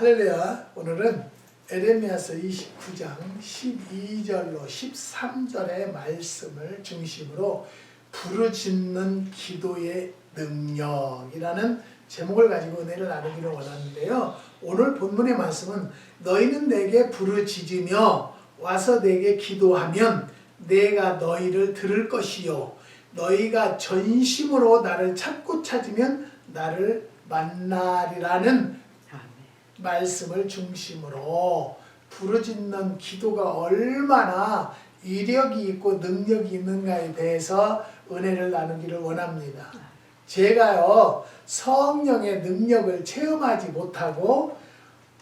할렐루야. 오늘은 에레미야서 29장 12절로 13절의 말씀을 중심으로 부르짖는 기도의 능력이라는 제목을 가지고 은혜를 나누기를 원하는데요. 오늘 본문의 말씀은 너희는 내게 부르짖으며 와서 내게 기도하면 내가 너희를 들을 것이요 너희가 전심으로 나를 찾고 찾으면 나를 만나리라는 말씀을 중심으로 부르짖는 기도가 얼마나 이력이 있고 능력이 있는가에 대해서 은혜를 나누기를 원합니다. 제가요 성령의 능력을 체험하지 못하고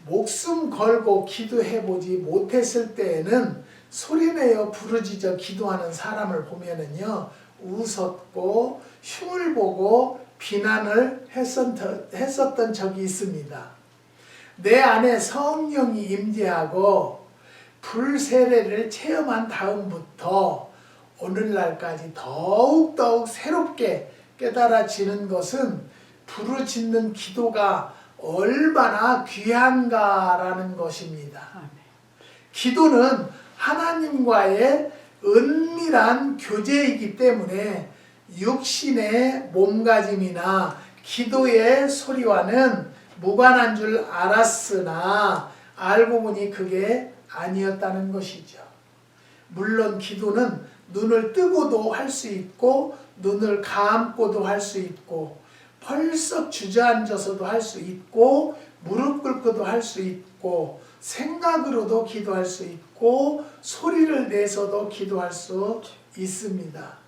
목숨 걸고 기도해보지 못했을 때에는 소리내어 부르짖어 기도하는 사람을 보면은요 웃었고 흉을 보고 비난을 했었던 적이 있습니다. 내 안에 성령이 임재하고 불세례를 체험한 다음부터 오늘날까지 더욱더욱 새롭게 깨달아지는 것은 부르짖는 기도가 얼마나 귀한가라는 것입니다. 기도는 하나님과의 은밀한 교제이기 때문에 육신의 몸가짐이나 기도의 소리와는 무관한 줄 알았으나 알고 보니 그게 아니었다는 것이죠. 물론 기도는 눈을 뜨고도 할 수 있고 눈을 감고도 할 수 있고 펄썩 주저앉아서도 할 수 있고 무릎 꿇고도 할 수 있고 생각으로도 기도할 수 있고 소리를 내서도 기도할 수 있습니다.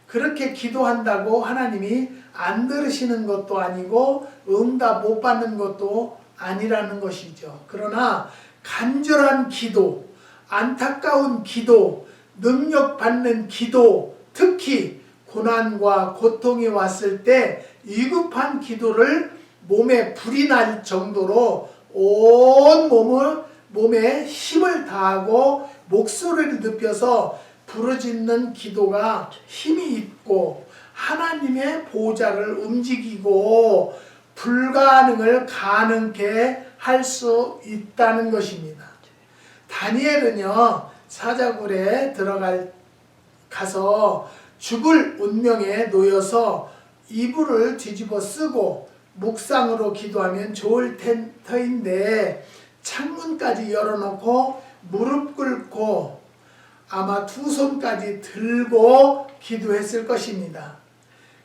그렇게 기도한다고 하나님이 안 들으시는 것도 아니고 응답 못 받는 것도 아니라는 것이죠. 그러나 간절한 기도, 안타까운 기도, 능력받는 기도, 특히 고난과 고통이 왔을 때 위급한 기도를 몸에 불이 날 정도로 온 몸에 힘을 다하고 목소리를 높여서 부르짖는 기도가 힘이 있고 하나님의 보좌를 움직이고 불가능을 가능케 할 수 있다는 것입니다. 다니엘은요 사자굴에 가서 죽을 운명에 놓여서 이불을 뒤집어 쓰고 묵상으로 기도하면 좋을 터인데 창문까지 열어놓고 무릎 꿇고 아마 두 손까지 들고 기도했을 것입니다.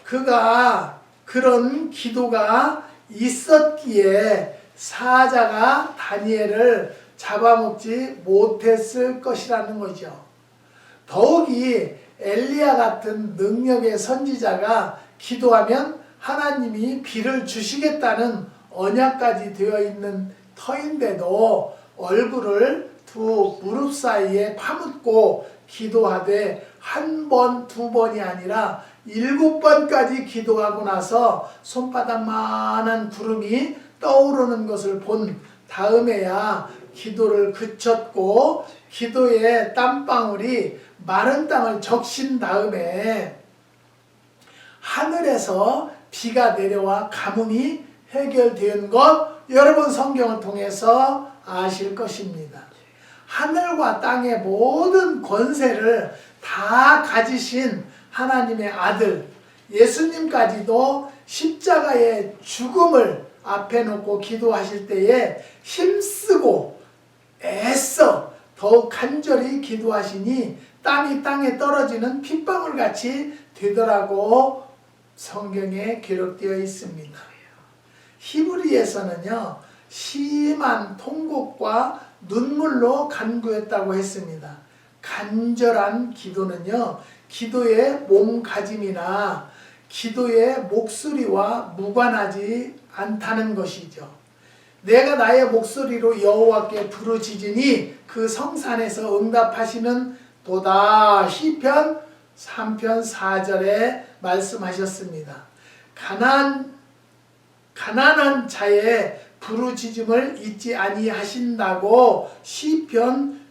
그가 그런 기도가 있었기에 사자가 다니엘을 잡아먹지 못했을 것이라는 거죠. 더욱이 엘리야 같은 능력의 선지자가 기도하면 하나님이 비를 주시겠다는 언약까지 되어 있는 터인데도 얼굴을 두 무릎 사이에 파묻고 기도하되 한 번, 두 번이 아니라 7번까지 기도하고 나서 손바닥만한 구름이 떠오르는 것을 본 다음에야 기도를 그쳤고 기도의 땀방울이 마른 땅을 적신 다음에 하늘에서 비가 내려와 가뭄이 해결된 것 여러분 성경을 통해서 아실 것입니다. 하늘과 땅의 모든 권세를 다 가지신 하나님의 아들 예수님까지도 십자가의 죽음을 앞에 놓고 기도하실 때에 힘쓰고 애써 더욱 간절히 기도하시니 땀이 땅에 떨어지는 핏방울같이 되더라고 성경에 기록되어 있습니다. 히브리에서는요 심한 통곡과 눈물로 간구했다고 했습니다. 간절한 기도는요 기도의 몸가짐이나 기도의 목소리와 무관하지 않다는 것이죠. 내가 나의 목소리로 여호와께 부르짖으니 그 성산에서 응답하시는 도다. 시편 3편 4절에 말씀하셨습니다. 가난한 자의 부르짖음을 잊지 아니하신다고 시편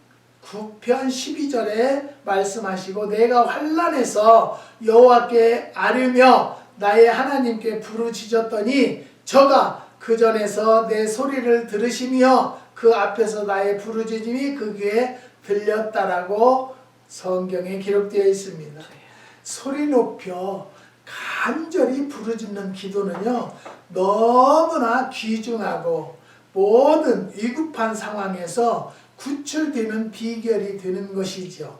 9편 12절에 말씀하시고 내가 환난에서 여호와께 아뢰며 나의 하나님께 부르짖었더니 저가 그 전에서 내 소리를 들으시며 그 앞에서 나의 부르짖음이 그 귀에 들렸다라고 성경에 기록되어 있습니다. 소리 높여 간절히 부르짖는 기도는요, 너무나 귀중하고 모든 위급한 상황에서 구출되는 비결이 되는 것이죠.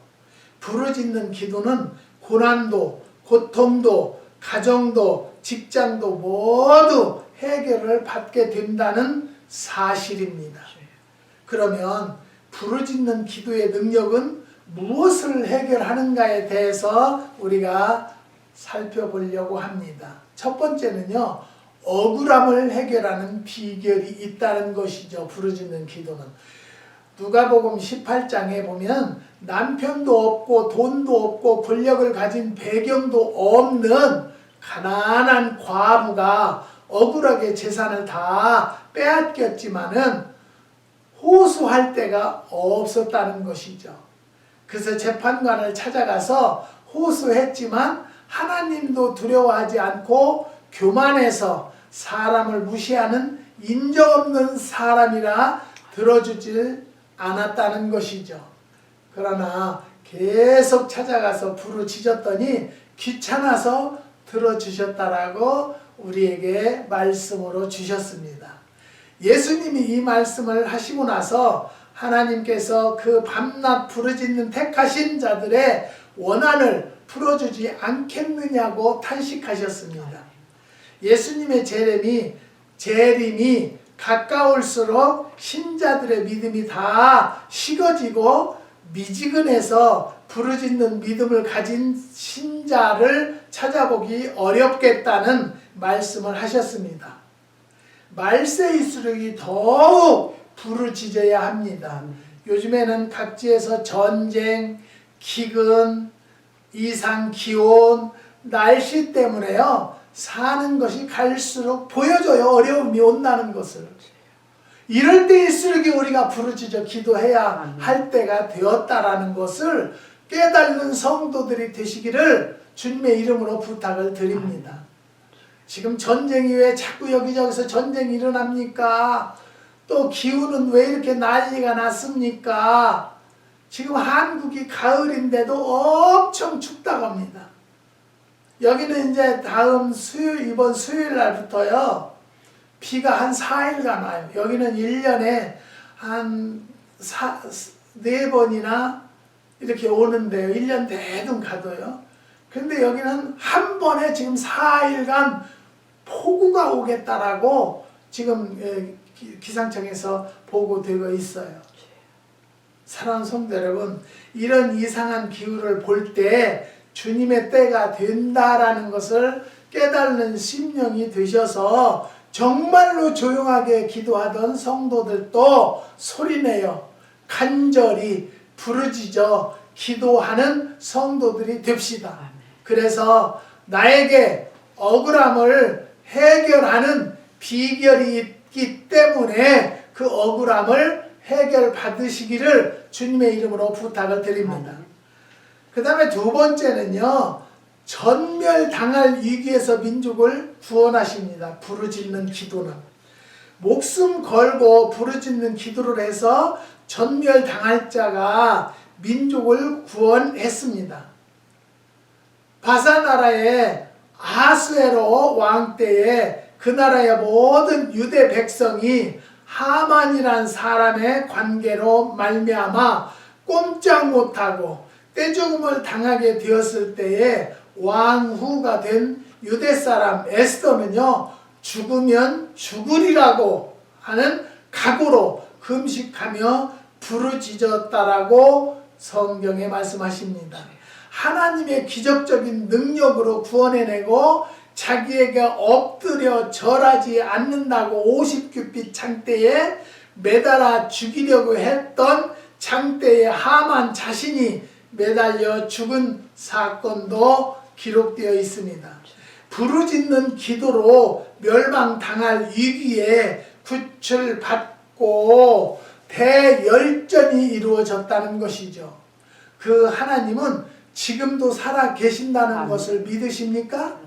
부르짖는 기도는 고난도, 고통도, 가정도, 직장도 모두 해결을 받게 된다는 사실입니다. 그러면 부르짖는 기도의 능력은 무엇을 해결하는가에 대해서 우리가 살펴보려고 합니다. 첫 번째는요, 억울함을 해결하는 비결이 있다는 것이죠. 부르짖는 기도는. 누가복음 18장에 보면 남편도 없고 돈도 없고 권력을 가진 배경도 없는 가난한 과부가 억울하게 재산을 다 빼앗겼지만은 호소할 데가 없었다는 것이죠. 그래서 재판관을 찾아가서 호소했지만 하나님도 두려워하지 않고 교만해서 사람을 무시하는 인정 없는 사람이라 들어주질 않았다는 것이죠. 그러나 계속 찾아가서 부르짖었더니 귀찮아서 들어주셨다라고 우리에게 말씀으로 주셨습니다. 예수님이 이 말씀을 하시고 나서 하나님께서 그 밤낮 부르짖는 택하신 자들의 원한을 풀어주지 않겠느냐고 탄식하셨습니다. 예수님의 재림이 가까울수록 신자들의 믿음이 다 식어지고 미지근해서 부르짖는 믿음을 가진 신자를 찾아보기 어렵겠다는 말씀을 하셨습니다. 말세일수록 더욱 부르짖어야 합니다. 요즘에는 각지에서 전쟁, 기근, 이상 기온, 날씨 때문에요, 사는 것이 갈수록 보여져요. 어려움이 온다는 것을. 이럴 때일수록 우리가 부르짖어 기도해야 할 때가 되었다라는 것을 깨닫는 성도들이 되시기를 주님의 이름으로 부탁을 드립니다. 지금 전쟁이 왜 자꾸 여기저기서 전쟁이 일어납니까? 또 기후는 왜 이렇게 난리가 났습니까? 지금 한국이 가을인데도 엄청 춥다고 합니다. 여기는 이제 이번 수요일 날부터요, 비가 한 4일간 와요. 여기는 1년에 한 4번이나 이렇게 오는데요. 1년 내동 가도요. 근데 여기는 한 번에 지금 4일간 폭우가 오겠다라고 지금 기상청에서 보고되고 있어요. 사랑하는 성도 여러분, 이런 이상한 기후를 볼 때 주님의 때가 된다라는 것을 깨닫는 심령이 되셔서 정말로 조용하게 기도하던 성도들도 소리내어 간절히 부르짖어 기도하는 성도들이 됩시다. 그래서 나에게 억울함을 해결하는 비결이 있기 때문에 그 억울함을 해결받으시기를 주님의 이름으로 부탁을 드립니다. 그 다음에 두 번째는요, 전멸당할 위기에서 민족을 구원하십니다. 부르짖는 기도는. 목숨 걸고 부르짖는 기도를 해서 전멸당할 자가 민족을 구원했습니다. 바사나라의 아수에로 왕 때에 그 나라의 모든 유대 백성이 하만이란 사람의 관계로 말미암아 꼼짝 못하고 떼죽음을 당하게 되었을 때에 왕후가 된 유대 사람 에스더는요, 죽으면 죽으리라고 하는 각오로 금식하며 부르짖었다라고 성경에 말씀하십니다. 하나님의 기적적인 능력으로 구원해내고 자기에게 엎드려 절하지 않는다고 50규빗 창대에 매달아 죽이려고 했던 창대의 하만 자신이 매달려 죽은 사건도 기록되어 있습니다. 부르짖는 기도로 멸망당할 위기에 구출받고 대열전이 이루어졌다는 것이죠. 그 하나님은 지금도 살아 계신다는 것을 믿으십니까?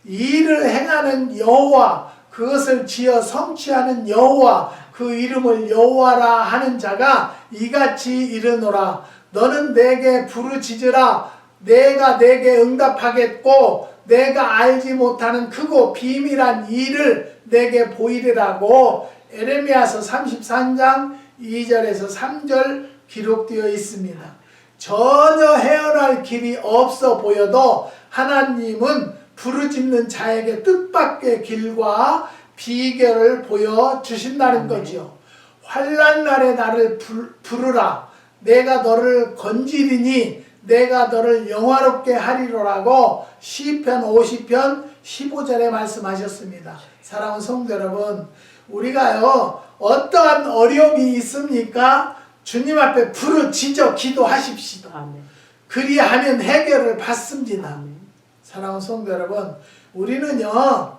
이를 행하는 여호와 그것을 지어 성취하는 여호와, 그 이름을 여호와라 하는 자가 이같이 이르노라. 너는 내게 부르짖으라. 내가 내게 응답하겠고 내가 알지 못하는 크고 비밀한 일을 내게 보이리라고 에레미야서 33장 2절에서 3절 기록되어 있습니다. 전혀 헤어날 길이 없어 보여도 하나님은 부르짖는 자에게 뜻밖의 길과 비결을 보여주신다는 거죠. 환난 날에 나를 부르라. 내가 너를 건지리니 내가 너를 영화롭게 하리로라고 시편 50편 15절에 말씀하셨습니다. 사랑하는 성도 여러분, 우리가요 어떠한 어려움이 있습니까? 주님 앞에 부르짖어 기도하십시오. 그리하면 해결을 받습니다. 사랑하는 성도 여러분, 우리는요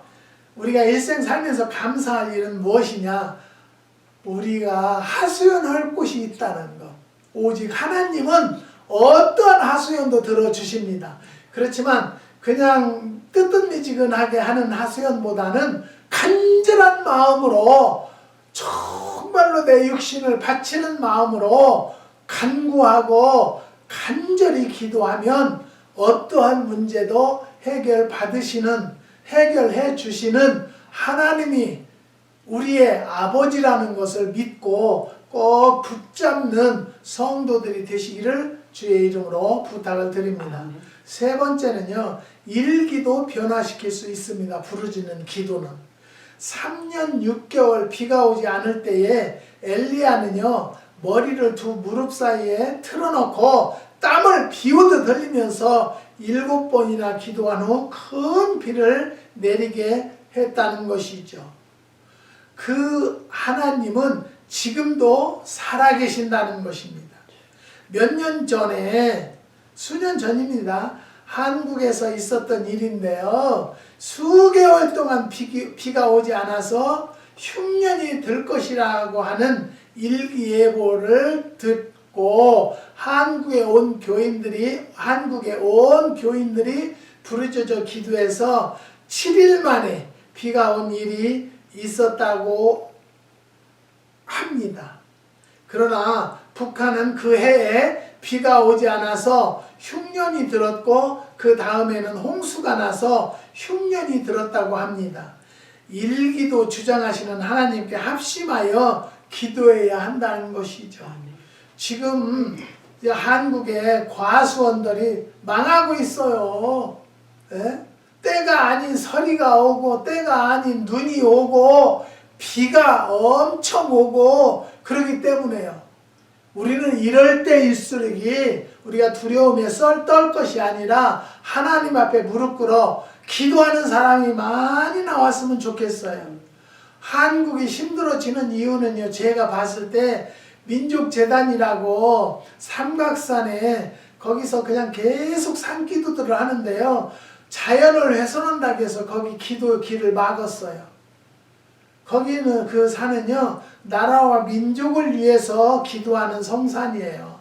우리가 일생 살면서 감사할 일은 무엇이냐? 우리가 하소연할 곳이 있다는 것. 오직 하나님은 어떠한 하소연도 들어주십니다. 그렇지만 그냥 뜨뜻미지근하게 하는 하소연보다는 간절한 마음으로 정말로 내 육신을 바치는 마음으로 간구하고 간절히 기도하면 어떠한 문제도 해결해 주시는 하나님이 우리의 아버지라는 것을 믿고 꼭 붙잡는 성도들이 되시기를 주의 이름으로 부탁을 드립니다. 세 번째는요, 일기도 변화시킬 수 있습니다. 부르짖는 기도는. 3년 6개월 비가 오지 않을 때에 엘리야는요 머리를 두 무릎 사이에 틀어놓고 땀을 비오듯 흘리면서 7번이나 기도한 후 큰 비를 내리게 했다는 것이죠. 그 하나님은 지금도 살아계신다는 것입니다. 몇 년 전에, 수년 전입니다. 한국에서 있었던 일인데요. 수개월 동안 비가 오지 않아서 흉년이 들 것이라고 하는 일기예보를 듣고 한국에 온 교인들이 부르짖어 기도해서 7일 만에 비가 온 일이 있었다고 합니다. 그러나 북한은 그 해에 비가 오지 않아서 흉년이 들었고 그 다음에는 홍수가 나서 흉년이 들었다고 합니다. 일기도 주장하시는 하나님께 합심하여 기도해야 한다는 것이죠. 지금 한국의 과수원들이 망하고 있어요. 예? 때가 아닌 서리가 오고 때가 아닌 눈이 오고 비가 엄청 오고 그러기 때문에요. 우리는 이럴 때일수록 우리가 두려움에 떨 것이 아니라 하나님 앞에 무릎 꿇어 기도하는 사람이 많이 나왔으면 좋겠어요. 한국이 힘들어지는 이유는요, 제가 봤을 때 민족재단이라고 삼각산에 거기서 그냥 계속 산기도들을 하는데요, 자연을 훼손한다고 해서 거기 길을 막았어요. 거기는 그 산은요 나라와 민족을 위해서 기도하는 성산이에요.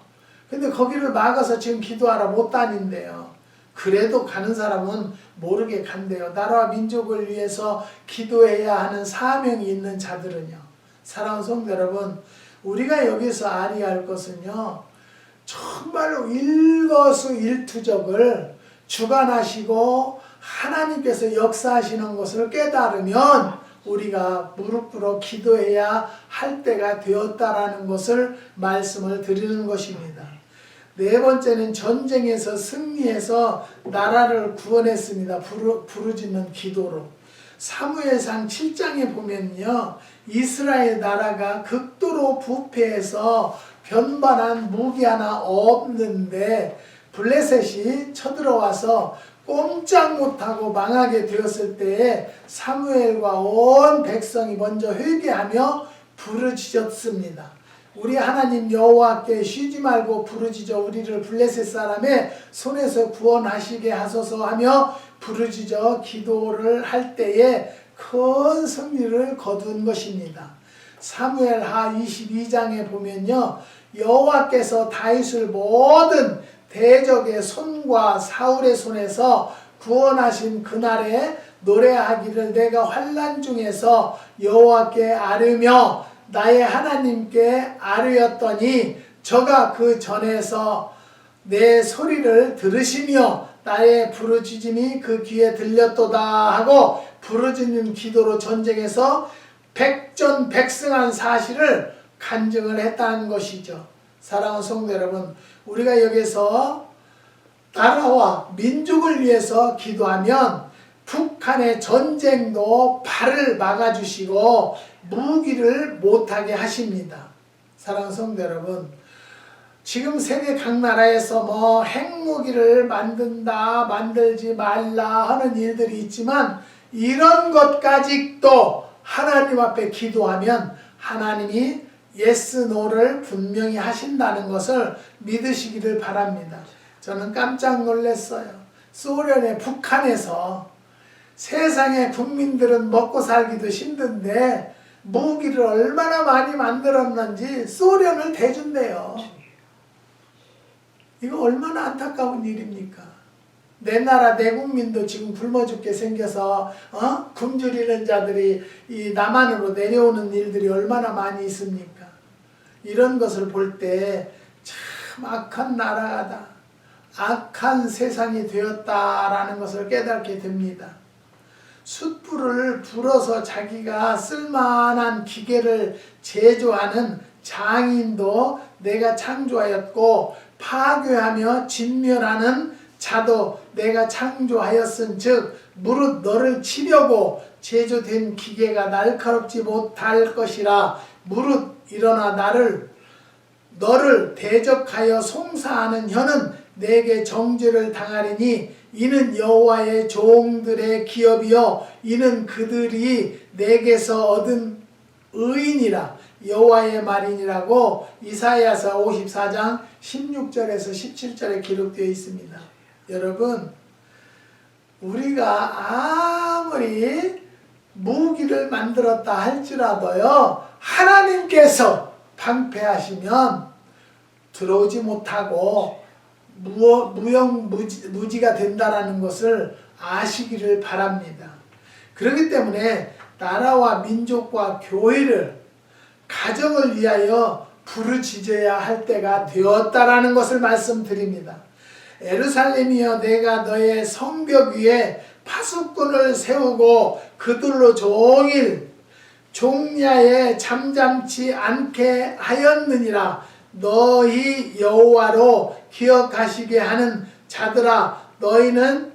근데 거기를 막아서 지금 기도하러 못 다닌대요. 그래도 가는 사람은 모르게 간대요. 나라와 민족을 위해서 기도해야 하는 사명이 있는 자들은요. 사랑하는 성도 여러분, 우리가 여기서 알아야 할 것은요, 정말로 일거수일투족을 주관하시고 하나님께서 역사하시는 것을 깨달으면 우리가 무릎 꿇어 기도해야 할 때가 되었다라는 것을 말씀을 드리는 것입니다. 네 번째는 전쟁에서 승리해서 나라를 구원했습니다. 부르짖는 기도로. 사무엘상 7장에 보면요, 이스라엘 나라가 극도로 부패해서 변반한 무기 하나 없는데 블레셋이 쳐들어와서 꼼짝 못하고 망하게 되었을 때에 사무엘과 온 백성이 먼저 회개하며 부르짖었습니다. 우리 하나님 여호와께 쉬지 말고 부르짖어 우리를 블레셋 사람의 손에서 구원하시게 하소서 하며 부르짖어 기도를 할 때에 큰 승리를 거둔 것입니다. 사무엘하 22장에 보면요, 여호와께서 다윗을 모든 대적의 손과 사울의 손에서 구원하신 그날에 노래하기를 내가 환난 중에서 여호와께 아뢰며 나의 하나님께 아뢰었더니 저가 그 전에서 내 소리를 들으시며 나의 부르짖음이 그 귀에 들렸도다 하고 부르짖는 기도로 전쟁에서 백전백승한 사실을 간증을 했다는 것이죠. 사랑하는 성도 여러분, 우리가 여기서 나라와 민족을 위해서 기도하면 북한의 전쟁도 발을 막아주시고 무기를 못하게 하십니다. 사랑하는 성도 여러분, 지금 세계 각 나라에서 뭐 핵무기를 만든다, 만들지 말라 하는 일들이 있지만 이런 것까지도 하나님 앞에 기도하면 하나님이 예스, 노를 분명히 하신다는 것을 믿으시기를 바랍니다. 저는 깜짝 놀랐어요. 소련의 북한에서 세상의 국민들은 먹고 살기도 힘든데 무기를 얼마나 많이 만들었는지 소련을 대준대요. 이거 얼마나 안타까운 일입니까? 내 나라 내 국민도 지금 굶어 죽게 생겨서 굶주리는 자들이 이 남한으로 내려오는 일들이 얼마나 많이 있습니까? 이런 것을 볼 때 참 악한 나라다, 악한 세상이 되었다라는 것을 깨닫게 됩니다. 숯불을 불어서 자기가 쓸만한 기계를 제조하는 장인도 내가 창조하였고 파괴하며 진멸하는 자도 내가 창조하였은즉 무릇 너를 치려고 제조된 기계가 날카롭지 못할 것이라. 무릇 일어나 너를 대적하여 송사하는 혀는 내게 정죄를 당하리니 이는 여호와의 종들의 기업이요 이는 그들이 내게서 얻은 의인이라. 여호와의 말이니라고 이사야서 54장 16절에서 17절에 기록되어 있습니다. 여러분, 우리가 아무리 무기를 만들었다 할지라도요, 하나님께서 방패하시면 들어오지 못하고 무지가 된다는 것을 아시기를 바랍니다. 그렇기 때문에 나라와 민족과 교회를, 가정을 위하여 부르짖어야 할 때가 되었다라는 것을 말씀드립니다. 예루살렘이여, 내가 너의 성벽 위에 파수꾼을 세우고 그들로 종일 종야에 잠잠치 않게 하였느니라. 너희 여호와로 기억하시게 하는 자들아, 너희는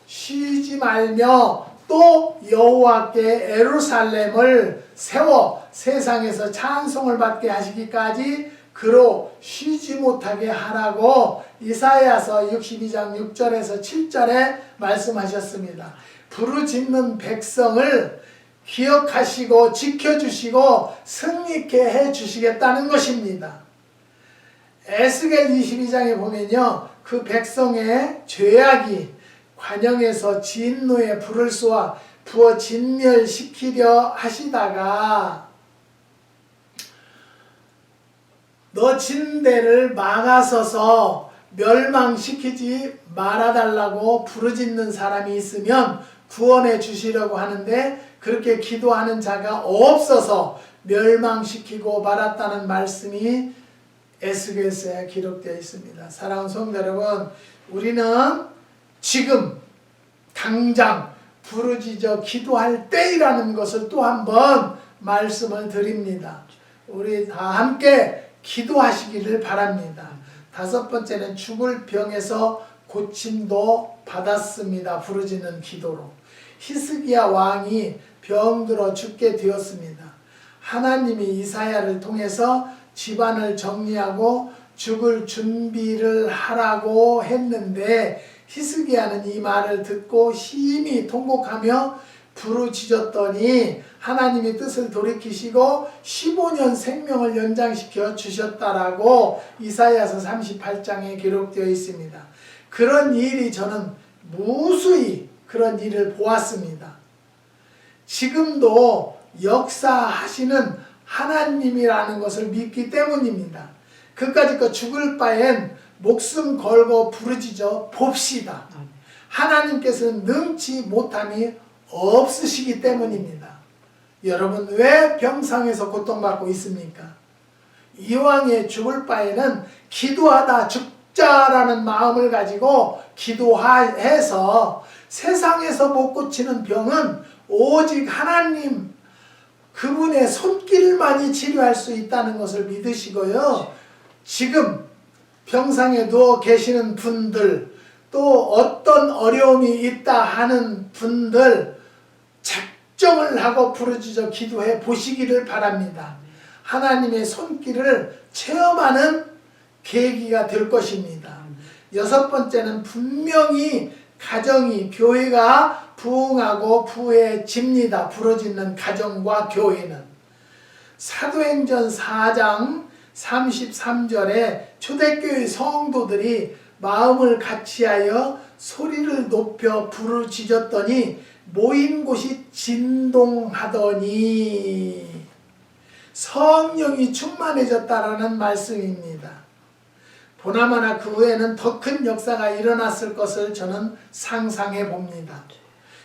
쉬지 말며 또 여호와께 예루살렘을 세워 세상에서 찬송을 받게 하시기까지 그로 쉬지 못하게 하라고 이사야서 62장 6절에서 7절에 말씀하셨습니다. 부르짖는 백성을 기억하시고 지켜주시고 승리케 해주시겠다는 것입니다. 에스겔 22장에 보면요, 그 백성의 죄악이 관영에서 진노의 불을 쏘아 부어 진멸시키려 하시다가 너 진대를 막아서서 멸망시키지 말아달라고 부르짖는 사람이 있으면 구원해 주시려고 하는데 그렇게 기도하는 자가 없어서 멸망시키고 말았다는 말씀이 에스겔서에 기록되어 있습니다. 사랑하는 성도 여러분, 우리는 지금 당장 부르짖어 기도할 때이라는 것을 또 한번 말씀을 드립니다. 우리 다 함께 기도하시기를 바랍니다. 다섯 번째는 죽을 병에서 고침도 받았습니다. 부르짖는 기도로. 히스기야 왕이 병들어 죽게 되었습니다. 하나님이 이사야를 통해서 집안을 정리하고 죽을 준비를 하라고 했는데 히스기야는 이 말을 듣고 심히 통곡하며 부르짖었더니 하나님이 뜻을 돌이키시고 15년 생명을 연장시켜 주셨다라고 이사야서 38장에 기록되어 있습니다. 그런 일이 저는 무수히 그런 일을 보았습니다. 지금도 역사하시는 하나님이라는 것을 믿기 때문입니다. 그까짓 거 죽을 바엔 목숨 걸고 부르짖어 봅시다. 하나님께서는 능치 못함이 없으시기 때문입니다. 여러분 왜 병상에서 고통받고 있습니까? 이왕에 죽을 바에는 기도하다 죽자라는 마음을 가지고 기도해서 세상에서 못 고치는 병은 오직 하나님 그분의 손길만이 치료할 수 있다는 것을 믿으시고요. 지금 병상에 누워 계시는 분들 또 어떤 어려움이 있다 하는 분들 작정을 하고 부르짖어 기도해 보시기를 바랍니다. 하나님의 손길을 체험하는 계기가 될 것입니다. 여섯 번째는 분명히 가정이 교회가 부흥하고 부해집니다. 부르짖는 가정과 교회는 사도행전 4장 33절에 초대교회 성도들이 마음을 같이하여 소리를 높여 부르짖었더니 모인 곳이 진동하더니 성령이 충만해졌다라는 말씀입니다. 보나마나 그 후에는 더 큰 역사가 일어났을 것을 저는 상상해 봅니다.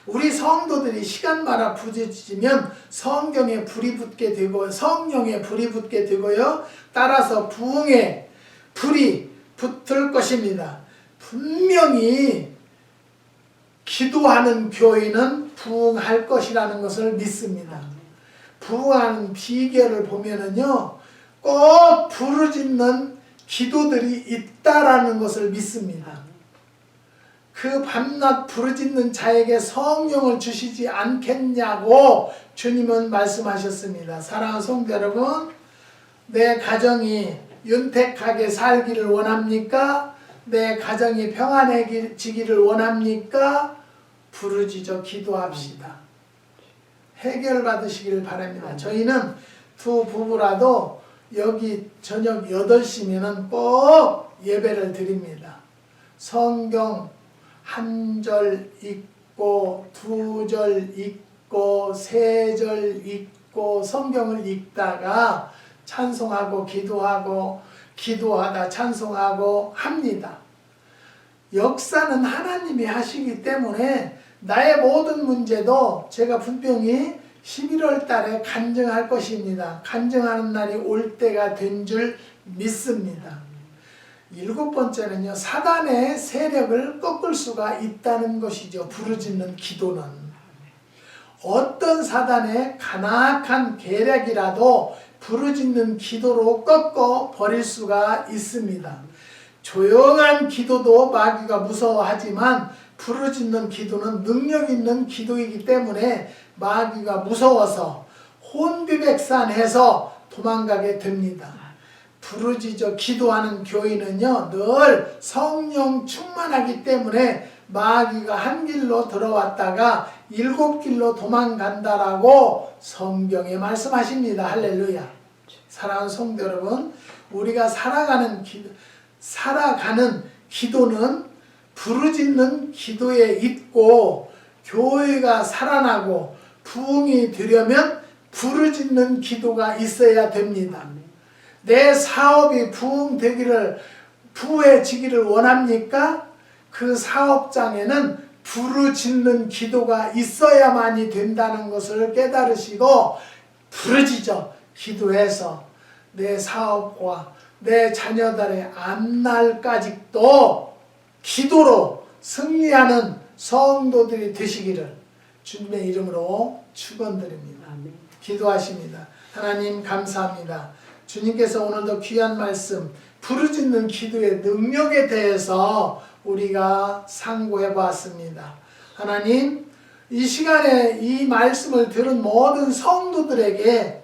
우리 성도들이 시간마다 부르짖으면 성경에 불이 붙게 되고 성령에 불이 붙게 되고요. 따라서 부흥에 불이 붙을 것입니다. 분명히 기도하는 교회는 부흥할 것이라는 것을 믿습니다. 부흥하는 비결을 보면은요, 꼭 부르짖는 기도들이 있다라는 것을 믿습니다. 그 밤낮 부르짖는 자에게 성령을 주시지 않겠냐고 주님은 말씀하셨습니다. 사랑하는 성도 여러분, 내 가정이 윤택하게 살기를 원합니까? 내 가정이 평안해지기를 원합니까? 부르짖어 기도합시다. 해결받으시기를 바랍니다. 저희는 두 부부라도 여기 저녁 8시면은 꼭 예배를 드립니다. 성경 한 절 읽고 두 절 읽고 세 절 읽고 성경을 읽다가 찬송하고 기도하고 기도하다 찬송하고 합니다. 역사는 하나님이 하시기 때문에 나의 모든 문제도 제가 분명히 11월 달에 간증할 것입니다. 간증하는 날이 올 때가 된 줄 믿습니다. 일곱 번째는요, 사단의 세력을 꺾을 수가 있다는 것이죠. 부르짖는 기도는. 어떤 사단의 간악한 계략이라도 부르짖는 기도로 꺾어 버릴 수가 있습니다. 조용한 기도도 마귀가 무서워하지만 부르짖는 기도는 능력 있는 기도이기 때문에 마귀가 무서워서 혼비백산해서 도망가게 됩니다. 부르짖어 기도하는 교인은요, 늘 성령 충만하기 때문에 마귀가 한 길로 들어왔다가 7길로 도망간다라고 성경에 말씀하십니다. 할렐루야. 사랑하는 성도 여러분, 우리가 살아가는 기도는 부르짖는 기도에 있고, 교회가 살아나고 부흥이 되려면 부르짖는 기도가 있어야 됩니다. 내 사업이 부해지기를 원합니까? 그 사업장에는 부르짖는 기도가 있어야만이 된다는 것을 깨달으시고 부르짖어 기도해서 내 사업과 내 자녀들의 앞날까지도 기도로 승리하는 성도들이 되시기를 주님의 이름으로 축원드립니다. 기도하십니다. 하나님 감사합니다. 주님께서 오늘도 귀한 말씀, 부르짖는 기도의 능력에 대해서 우리가 상고해 보았습니다. 하나님, 이 시간에 이 말씀을 들은 모든 성도들에게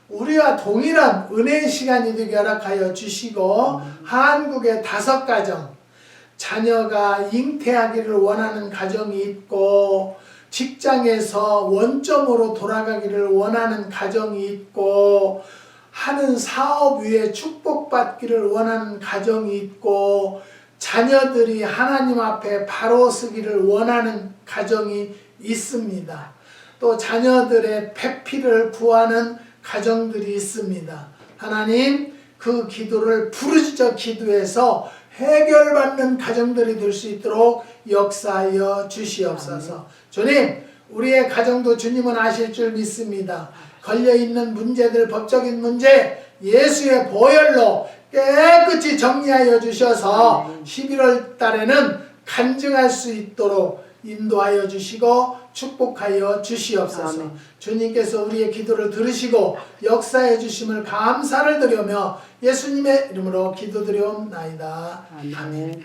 우리와 동일한 은혜의 시간이 되게 허락하여 주시고, 한국의 5가정, 자녀가 잉태하기를 원하는 가정이 있고, 직장에서 원점으로 돌아가기를 원하는 가정이 있고, 하는 사업 위에 축복받기를 원하는 가정이 있고, 자녀들이 하나님 앞에 바로 서기를 원하는 가정이 있습니다. 또 자녀들의 배필을 구하는 가정들이 있습니다. 하나님, 그 기도를 부르짖어 기도해서 해결받는 가정들이 될 수 있도록 역사하여 주시옵소서. 주님, 우리의 가정도 주님은 아실 줄 믿습니다. 걸려있는 문제들, 법적인 문제 예수의 보혈로 깨끗이 정리하여 주셔서 11월 달에는 간증할 수 있도록 인도하여 주시고 축복하여 주시옵소서. 주님께서 우리의 기도를 들으시고 역사해 주심을 감사를 드리며 예수님의 이름으로 기도드리옵나이다. 아멘.